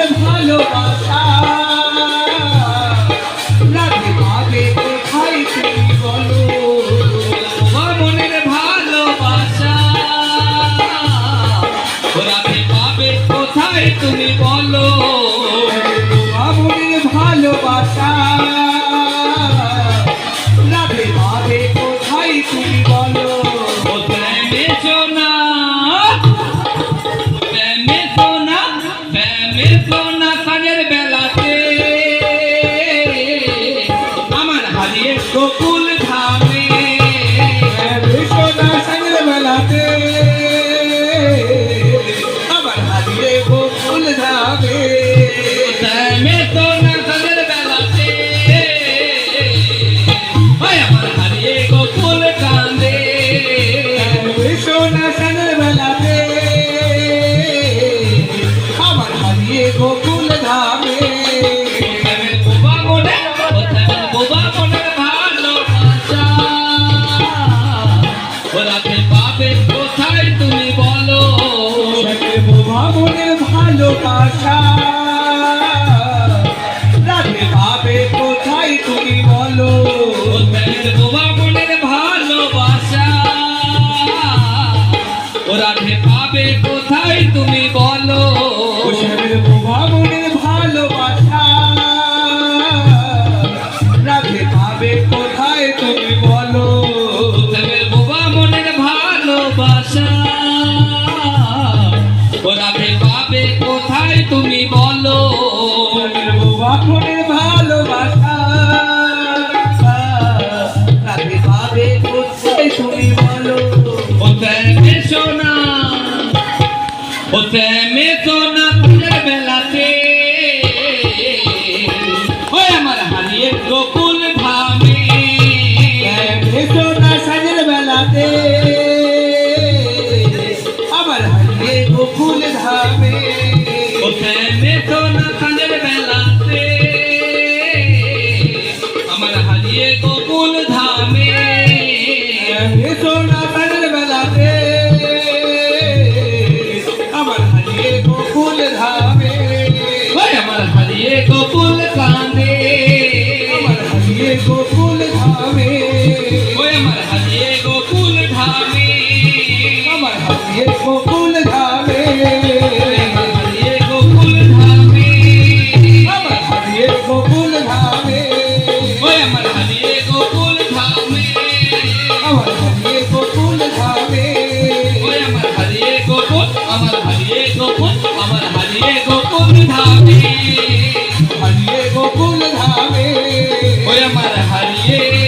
মনের ভালোবাসা রাধে পাবে কোথায় তুমি বলো মনের ভালোবাসা রাধে পাবে কোথায় তুমি বলো মনের ভালোবাসা রাধে পাবে কোথায় তুমি বলো প্রেমে সোনা প্রেমে সোনা প্রেমে সোনা সাজের বেলাতে আমার হারিয়ে গোকুল ধামে সোনা সাজের বেলাতে আমার হারিয়ে গোকুল ধামে প্রেমে সোনা সাজের বেলাতে আমার হারিয়ে গোকুল কান্দে সোনা সাজের বেলাতে আমার হারিয়ে গোকুল ধামে বোবা মনের ভালোবাসা রাতে পাবে কোথায় তুমি বলো বোবা মনের ভালোবাসা রাধে পাবে কোথায় তুমি বলো বোবা মনের ভালোবাসা রাতে পাবে কোথায় তুমি বলো বোবা মনের ভালোবাসা রাধে পাবে কোথায় তুমি বলো বোবা মনের ভালোবাসা রাতে পাবে কোথায় তুমি বলো বোবা মনের ভালোবাসা রাধে পাবে কোথায় তুমি বলো প্রেমে সোনা প্রেমে সোনা তুলের বেলাতে আমার হারিয়ে গোকুল ধামে সোনা সাজের বেলাতে আমার হারিয়ে গোকুল ধামে প্রেমে সোনা সাজের বেলাতে আমার হারিয়ে গোকুল ধামে সোনা সাজের বেলাতে আমার হারিয়ে গোকুল ধামে আমার হারিয়ে গোকুল কান্দে আমার হারিয়ে গোকুল ধামে আমার হারিয়ে গোকুল ধামে আমার হারিয়ে গোকুল ধামে হারিয়ে গোকুল ধামে আমার হারিয়ে গোকুল ধামে আমার হারিয়ে গোকুল ধামে আমার হারিয়ে গোকুল ধামে আমার হারিয়ে গোকুল আমার হারিয়ে গোকুল আমার হারিয়ে গোকুল ধামে হারিয়ে গোকুল ধামে আমার হারিয়ে